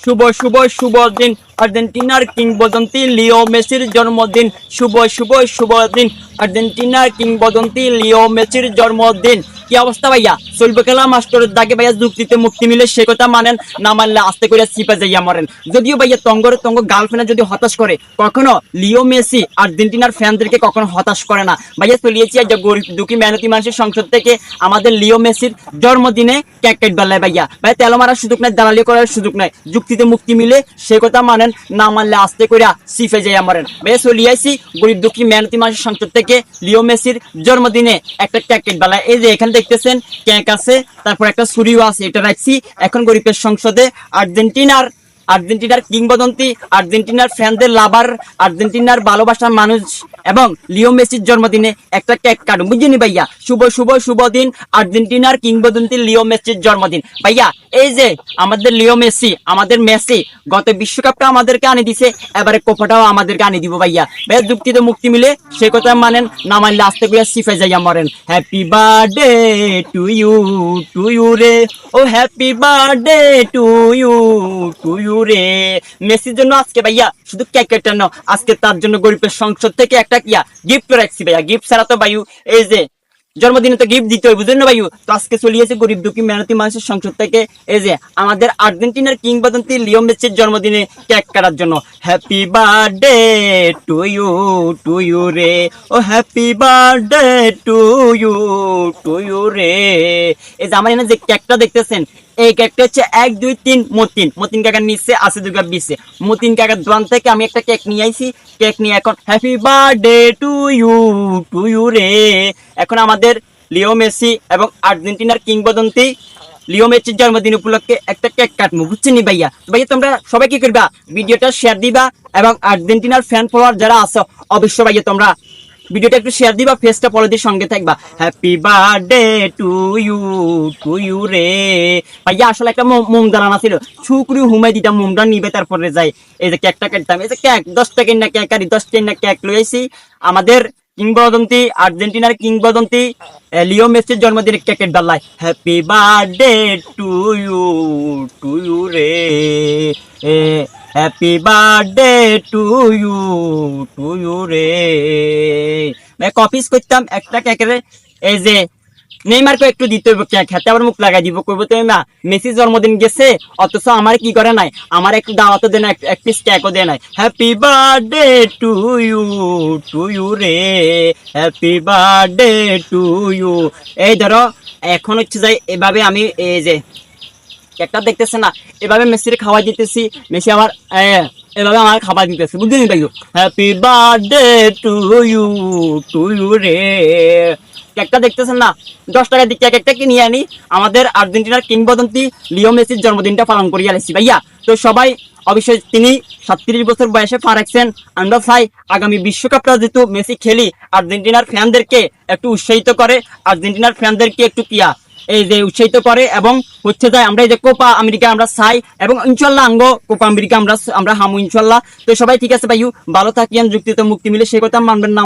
শুভ শুভ শুভ দিন আর্জেন্টিনার কিংবদন্তি লিও মেসির জন্মদিন। শুভ শুভ শুভ দিন আর্জেন্টিনার কিংবদন্তি লিও মেসির জন্মদিন। কি অবস্থা ভাইয়া? চলবে খেলা মাস্টারের দাগে ভাইয়া, যুক্তিতে মুক্তি মিলে সে কথা মানেন, না মানলে আস্তে করে চিপা যাইয়া মরেন। যদিও ভাইয়া তঙ্গ গার্লফ্রেন্ড যদি হতাশ করে, কখনো লিও মেসি আর্জেন্টিনার ফ্যানদেরকে কখনো হতাশ করে না ভাইয়া। চলিয়েছি আজ গরিব দুঃখী মেহনতি মানুষের সংসদ থেকে আমাদের লিও মেসির জন্মদিনে কেক কেট বেলায় ভাইয়া। ভাই তেল মারার সুযোগ নাই, দালালি করার সুযোগ নাই, যুক্তিতে মুক্তি মিলে সে কথা মানেন, না মানলে আস্তে করে চিপে যাইয়া মরেন ভাইয়া। চলিয়েছি গরিব দুঃখী মেহনতি মানুষের সংসদ থেকে লিও মেসির জন্মদিনে একটা কেক কেট বেলায়। এই যে এখানে দেখতেছেন কেক আছে, তারপর একটা ছুরিও আছে, এটা রাখছি এখন গরিবের সংসদে। আর্জেন্টিনার কিংবদন্তি, আর্জেন্টিনার ফ্যানদের লাভার, আর্জেন্টিনার ভালোবাসার মানুষ এবং লিও মেসির জন্মদিনে একটা কেক কাটুন, বুঝিনি ভাইয়া। শুভ শুভ শুভ দিন আর্জেন্টিনার কিংবদন্তি লিও মেসির জন্মদিন ভাইয়া। এই যে আমাদের লিও মেসি, আমাদের মেসি গত বিশ্বকাপটা আমাদেরকে আনি দিছে, এবারে কোপাটাও আমাদেরকে আনি দিব ভাইয়া। ভাইয়া যুক্তিতে মুক্তি মিলে সে কথা মানেন, না মানলে আস্তে করে সিফে যাইয়া মরেন। হ্যাপি বার্থডে টু ইউ রে, ও হ্যাপি বার্থডে টু ইউ রে। মেসির জন্য আজকে ভাইয়া শুধু কেক কাটানো, আজকে তার জন্য গরিবের সংসদ থেকে একটা গিফট রাখছি ভাইয়া। গিফট ছাড়া তো ভাইউ, এই যে জন্মদিনে তো গিফট দিতে হয়, বুঝলেন না ভাইউ। তো আজকে চলিয়েছে গরিব দুঃখী মেহনতি মানুষের সংসদ থেকে এই যে আমাদের আর্জেন্টিনার কিংবদন্তি লিও মেসির জন্মদিনে কেক কাটার জন্য। হ্যাপি বার্থডে টু ইউ রে, ও হ্যাপি বার্থডে টু ইউ রে। এই যে আমার এখানে যে কেকটা দেখতেছেন, এই কেকটা হচ্ছে 1 2 3 মতিন কাকার নিচে আছে 2 কাপ বিছে। মতিন কাকার দোকান থেকে আমি একটা কেক নিয়ে আইছি, কেক নিয়ে এখন হ্যাপি বার্থডে টু ইউ রে। এখন আমাদের লিও মেসি এবং আর্জেন্টিনার কিংবদন্তি লিও মেসির জন্মদিন উপলক্ষে একটা কেক কাটবো, বুঝছেন নি ভাইয়া। ভাইয়া তোমরা সবাই কি করবা, ভিডিওটা শেয়ার দিবা এবং আর্জেন্টিনার ফ্যান ফলোয়ার যারা আছো অবশ্যই ভাইয়া তোমরা ভিডিওটা একটু শেয়ার দিবা, ফেসটা ফলো দিয়ে সঙ্গে থাকবা। হ্যাপি বার্থডে টু ইউ রে। ভাইয়া আসলে একটা মোম জ্বালানা ছিল, ছুকরি হুমাই দিতাম, মোমটা নিবে তারপরে যাই এই যে কেকটা কাটতাম। এই যে কেক 10 টাকা না কেক, আর 10 টাকা না কেক লইছি আমাদের কিংবদন্তি আর্জেন্টিনার কিংবদন্তি লিও মেসির জন্মদিনে কেকের ডালায়। হ্যাপি বার্থডে টু ইউ রে, হ্যাপি বার্থডে টু ইউ রে। কপিস করতাম একটা কেকের, এই যে নেইমারকে একটু দিতে হইব কেক, খেতে আবার মুখ লাগাই দিব, করবো তুমি মা মেসির জন্মদিন গেছে অথচ আমার কি করে নাই, আমার একটু দাওয়াতও দেয় না, এক পিস কেকও দেয় নাই। হ্যাপি বার্থডে টু ইউ রে, হ্যাপি বার্থডে টু ইউ। এই ধরো এখন হচ্ছে যাই এভাবে আমি এই যে কেকটা দেখতেছে না, এভাবে মেসির খাওয়াই দিতেছি, মেসি আবার এভাবে আমার খাবার দিতেছে, বুঝলি ভাই। হ্যাপি বার্থডে টু ইউ রে। কেকটা দেখতেছেন না, 10 টাকা দিয়ে কেক একটা কিনে আনি আমাদের আর্জেন্টিনার কিংবদন্তি লিও মেসির জন্মদিনটা পালন করিয়া আলেছি ভাইয়া। তো সবাই অবশ্যই, তিনি 37 বছর বয়সে পা রাখছেন। আমরা চাই আগামী বিশ্বকাপটা যেহেতু মেসি খেলি, আর্জেন্টিনার ফ্যানদেরকে একটু উৎসাহিত করে, আর্জেন্টিনার ফ্যানদেরকে একটু এই যে উৎসাহিত করে এবং হচ্ছে যায় আমরা এই যে কোপা আমেরিকা আমরা চাই এবং ইনশাল্লাহ কোপা আমেরিকা আমরা হামু ইনশাল্লাহ। তো সবাই ঠিক আছে ভাইউ, ভালো থাকিয়েন, যুক্তিতে মুক্তি মিলে সে কথা মানবেন না।